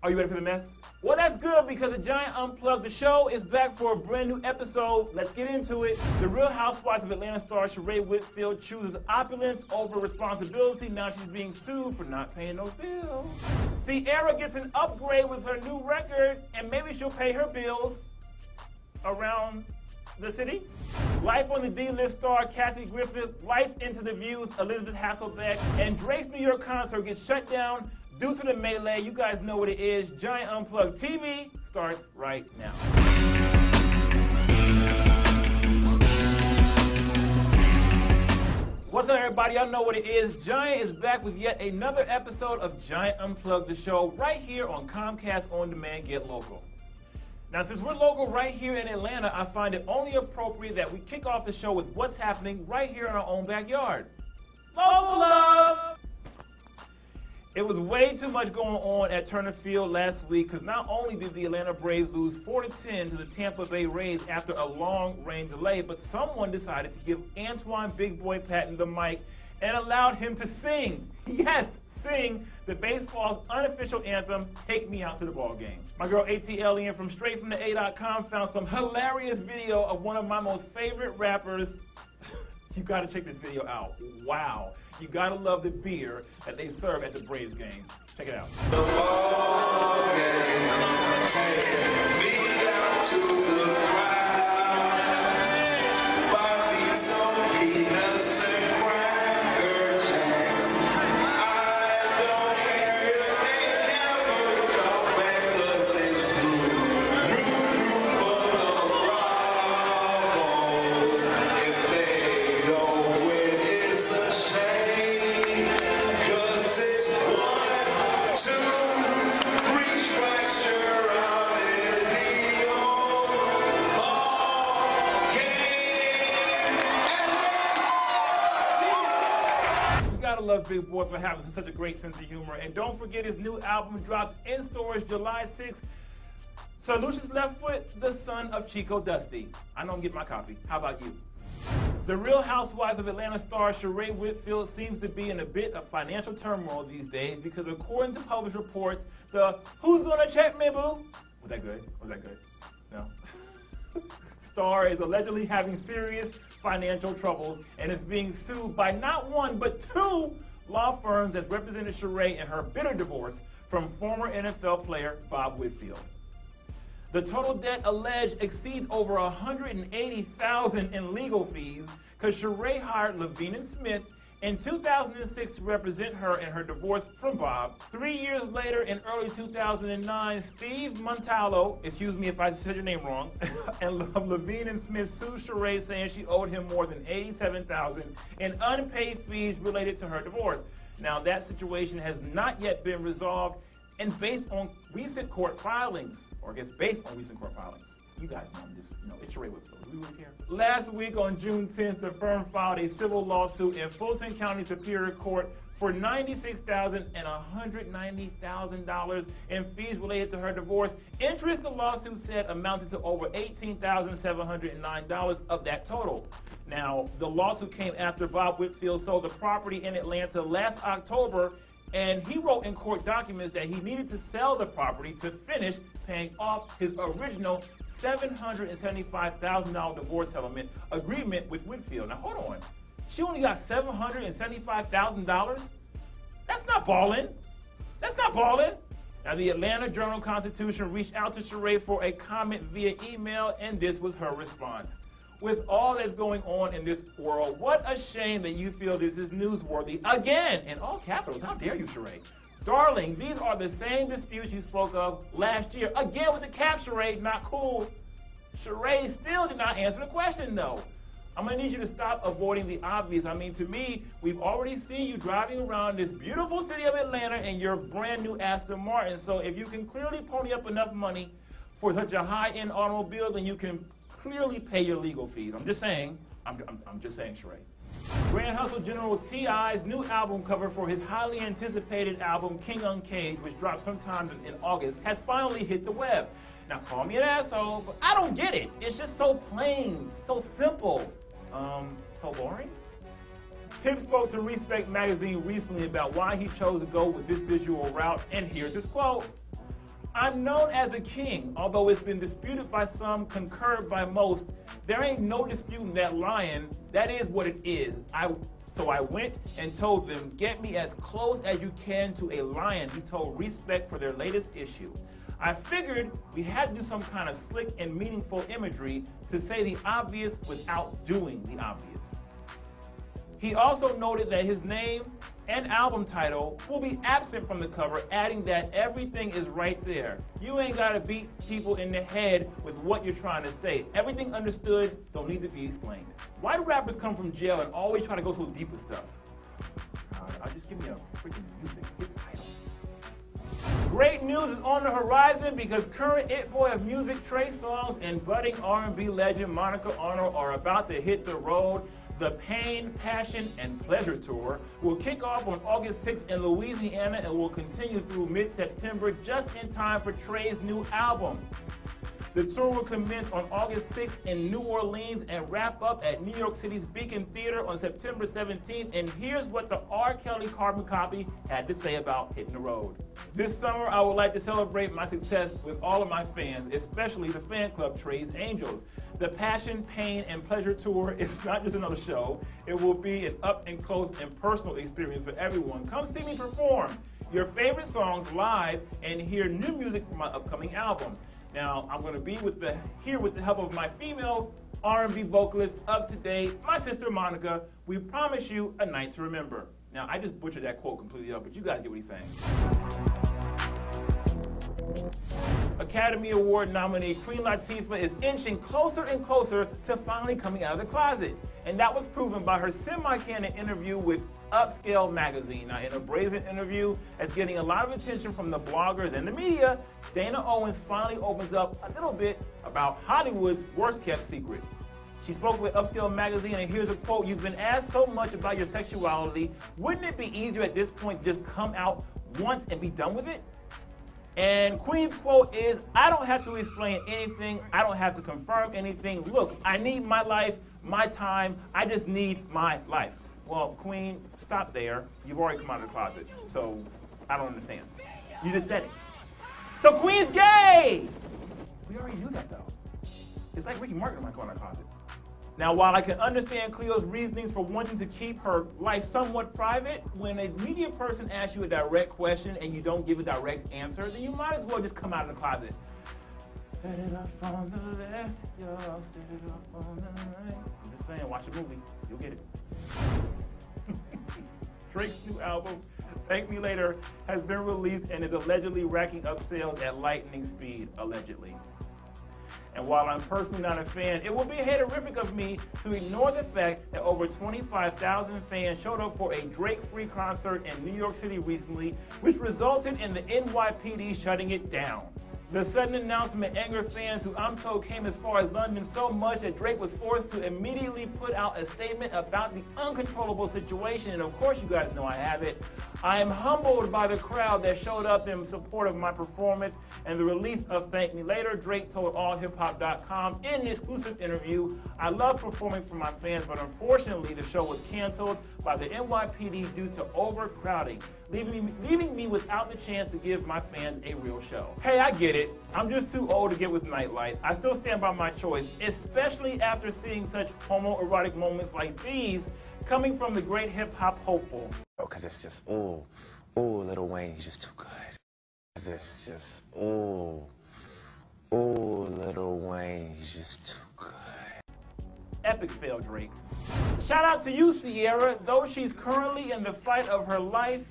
Are you ready for the mess? Well, that's good because the Giant Unplugged, the show, is back for a brand new episode. Let's get into it. The Real Housewives of Atlanta star Sheree Whitfield chooses opulence over responsibility. Now she's being sued for not paying those bills. Ciara gets an upgrade with her new record, and maybe she'll pay her bills around the city. Life on the D-List star Kathy Griffith, lights into the views Elizabeth Hasselbeck, and Drake's New York concert gets shut down due to the melee. You guys know what it is. Giant Unplugged TV starts right now. What's up, everybody? Y'all know what it is. Giant is back with yet another episode of Giant Unplugged, the show, right here on Comcast On Demand, Get Local. Now, since we're local right here in Atlanta, I find it only appropriate that we kick off the show with what's happening right here in our own backyard. Local love! It was way too much going on at Turner Field last week because not only did the Atlanta Braves lose 4-10 to the Tampa Bay Rays after a long rain delay, but someone decided to give Antoine Big Boy Patton the mic and allowed him to sing. Yes, sing the baseball's unofficial anthem, Take Me Out to the Ball Game. My girl ATL Ian from straightfromtheA.com found some hilarious video of one of my most favorite rappers. You gotta check this video out. Wow. You gotta love the beer that they serve at the Braves game. Check it out. The ball game, take me out to the crowd. Buy me some peanuts and Cracker Jacks. I don't care if they never come back 'cause it's root for the Bravos. If they don't win, it's a shame. 'Cause it's 1, 2, 3 strikes, you're out in the old ball game. You gotta love Big Boy for having such a great sense of humor. And don't forget his new album drops in stores July 6th. Sir Lucius Left Foot, the son of Chico Dusty. I know I'm getting my copy. How about you? The Real Housewives of Atlanta star Sheree Whitfield seems to be in a bit of financial turmoil these days because according to published reports, the "Who's Gonna Check Me, Boo?" Was that good? Was that good? No? Star is allegedly having serious financial troubles and is being sued by not one but 2 law firms that represented Sheree in her bitter divorce from former NFL player Bob Whitfield. The total debt alleged exceeds over $180,000 in legal fees because Sheree hired Levine and Smith in 2006 to represent her in her divorce from Bob. 3 years later, in early 2009, Steve Montallo, excuse me if I said your name wrong, and Levine and Smith sued Sheree saying she owed him more than $87,000 in unpaid fees related to her divorce. Now, that situation has not yet been resolved and based on recent court filings. Or I guess based on recent court filings. You guys know this, it's Sheree Whitfield. Do we really care? Last week on June 10th, the firm filed a civil lawsuit in Fulton County Superior Court for $96,000 and $190,000 in fees related to her divorce. Interest, the lawsuit said, amounted to over $18,709 of that total. Now, the lawsuit came after Bob Whitfield sold the property in Atlanta last October, and he wrote in court documents that he needed to sell the property to finish paying off his original $775,000 divorce settlement agreement with Whitfield. Now, hold on. She only got $775,000? That's not balling. That's not balling. Now, the Atlanta Journal-Constitution reached out to Sheree for a comment via email, and this was her response. With all that's going on in this world, what a shame that you feel this is newsworthy. Again, in all capitals, how dare you, Sheree? Darling, these are the same disputes you spoke of last year. Again with the cap, Sheree, not cool. Sheree still did not answer the question, though. I'm gonna need you to stop avoiding the obvious. I mean, to me, we've already seen you driving around this beautiful city of Atlanta in your brand new Aston Martin. So if you can clearly pony up enough money for such a high-end automobile, then you can clearly pay your legal fees. I'm just saying, I'm just saying, Sheree. Grand Hustle General T.I.'s new album cover for his highly anticipated album, King Uncaged, which dropped sometime in August, has finally hit the web. Now, call me an asshole, but I don't get it. It's just so plain, so simple, so boring. Tim spoke to Respect magazine recently about why he chose to go with this visual route, and here's his quote. I'm known as the king, although it's been disputed by some, concurred by most. There ain't no disputing that lion. That is what it is. So I went and told them, get me as close as you can to a lion, he told Respect for their latest issue. I figured we had to do some kind of slick and meaningful imagery to say the obvious without doing the obvious. He also noted that his name and album title will be absent from the cover, adding that everything is right there. You ain't gotta beat people in the head with what you're trying to say. Everything understood don't need to be explained. Why do rappers come from jail and always try to go so deep with stuff? I'll just give me a freaking music hit title. Great news is on the horizon because current It Boy of music, Trey Songz, and budding R&B legend Monica Arnold are about to hit the road. The Pain, Passion, and Pleasure Tour will kick off on August 6th in Louisiana and will continue through mid-September just in time for Trey's new album. The tour will commence on August 6th in New Orleans and wrap up at New York City's Beacon Theater on September 17th. And here's what the R. Kelly carbon copy had to say about hitting the road. This summer, I would like to celebrate my success with all of my fans, especially the fan club Trey's Angels. The Passion, Pain, and Pleasure Tour is not just another show. It will be an up-and-close and personal experience for everyone. Come see me perform your favorite songs live and hear new music from my upcoming album. Now, I'm going to be here with the help of my female R&B vocalist up to date, my sister Monica. We promise you a night to remember. Now, I just butchered that quote completely up, but you guys get what he's saying. Academy Award nominee Queen Latifah is inching closer and closer to finally coming out of the closet. And that was proven by her semi-candid interview with Upscale magazine. Now, in a brazen interview that's getting a lot of attention from the bloggers and the media, Dana Owens finally opens up a little bit about Hollywood's worst-kept secret. She spoke with Upscale magazine, and here's a quote: "You've been asked so much about your sexuality. Wouldn't it be easier at this point to just come out once and be done with it?" And Queen's quote is, "I don't have to explain anything. I don't have to confirm anything. Look, I need my life, my time. I just need my life." Well, Queen, stop there. You've already come out of the closet, so I don't understand. You just said it. So Queen's gay! We already knew that, though. It's like Ricky Martin might go in the closet. Now, while I can understand Cleo's reasonings for wanting to keep her life somewhat private, when a media person asks you a direct question and you don't give a direct answer, then you might as well just come out of the closet. Set it up on the left, y'all, set it up on the right. I'm just saying, watch the movie, you'll get it. Drake's new album, Thank Me Later, has been released and is allegedly racking up sales at lightning speed, allegedly. And while I'm personally not a fan, it would be haterific of me to ignore the fact that over 25,000 fans showed up for a Drake-free concert in New York City recently, which resulted in the NYPD shutting it down. The sudden announcement angered fans who I'm told came as far as London so much that Drake was forced to immediately put out a statement about the uncontrollable situation. And of course, you guys know I have it. I am humbled by the crowd that showed up in support of my performance and the release of Thank Me Later. Drake told allhiphop.com in an exclusive interview, "I love performing for my fans, but unfortunately the show was canceled by the NYPD due to overcrowding, leaving me without the chance to give my fans a real show." Hey, I get it. I'm just too old to get with Nightlight. I still stand by my choice, especially after seeing such homoerotic moments like these coming from the great hip-hop hopeful. Oh, because it's just, ooh, Lil Wayne, he's just too good. It's just, ooh, Lil Wayne, he's just too good. Epic fail, Drake. Shout out to you, Sierra. Though she's currently in the fight of her life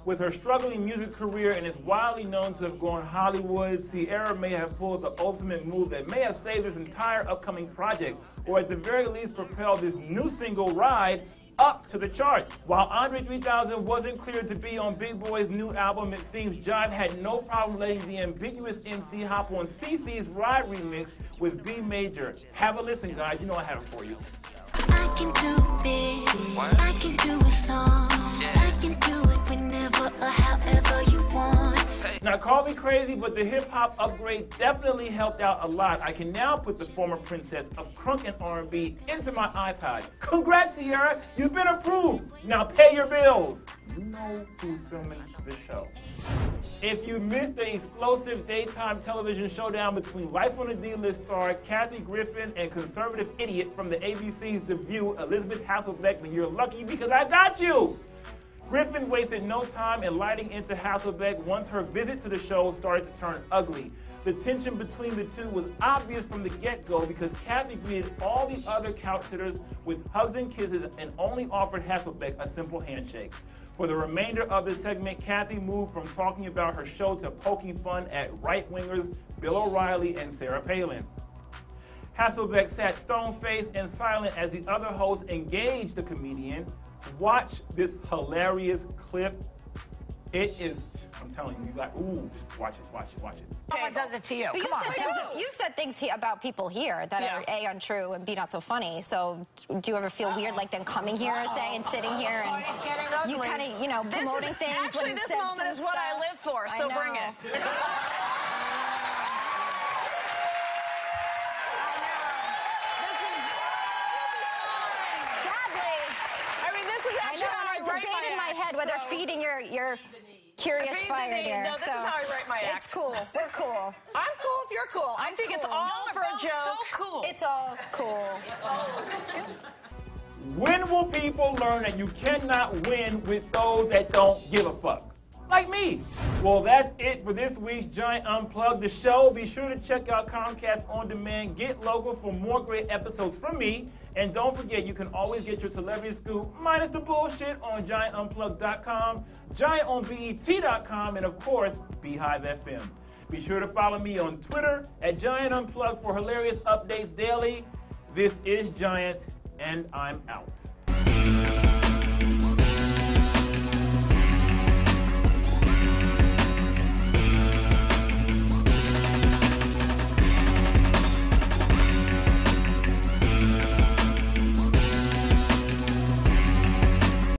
with her struggling music career and is widely known to have gone Hollywood, Sierra may have pulled the ultimate move that may have saved this entire upcoming project, or at the very least propelled this new single, Ride, up to the charts. While Andre 3000 wasn't cleared to be on Big Boy's new album, it seems Jive had no problem letting the ambiguous MC hop on CeCe's Ride remix with B Major. Have a listen, guys. You know I have it for you. I can do big, I can do it long, I can do it whenever or however you want. Now, call me crazy, but the hip-hop upgrade definitely helped out a lot. I can now put the former princess of crunk and R&B into my iPod. Congrats, Sierra! You've been approved! Now pay your bills! You know who's filming the show. If you missed the explosive daytime television showdown between Life on the D-List star Kathy Griffin and conservative idiot from the ABC's The View, Elizabeth Hasselbeck, then you're lucky because I got you! Griffin wasted no time in lighting into Hasselbeck once her visit to the show started to turn ugly. The tension between the two was obvious from the get-go because Kathy greeted all the other couch sitters with hugs and kisses and only offered Hasselbeck a simple handshake. For the remainder of the segment, Kathy moved from talking about her show to poking fun at right-wingers Bill O'Reilly and Sarah Palin. Hasselbeck sat stone-faced and silent as the other hosts engaged the comedian. Watch this hilarious clip. It is, I'm telling you, you got, ooh, just watch it, watch it, watch it. What does it to you? But Come on. you said things about people here that are A, untrue, and B, not so funny. So do you ever feel weird, like them coming here, say, and sitting here, and you kind of, you know, promoting things actually, when you this said moment some is what I stuff? live for, so bring it. In my head, whether feeding your curious fire there. No, this is how I write my act. It's cool. We're cool. I'm cool if you're cool. I think it's all for a joke. So cool. It's all cool. When will people learn that you cannot win with those that don't give a fuck? Like me. Well, that's it for this week's Giant Unplugged, the show. Be sure to check out Comcast On Demand. Get local for more great episodes from me. And don't forget, you can always get your celebrity scoop, minus the bullshit, on GiantUnplugged.com, GiantOnBET.com, and of course, Beehive FM. Be sure to follow me on Twitter at Giant Unplugged for hilarious updates daily. This is Giant, and I'm out.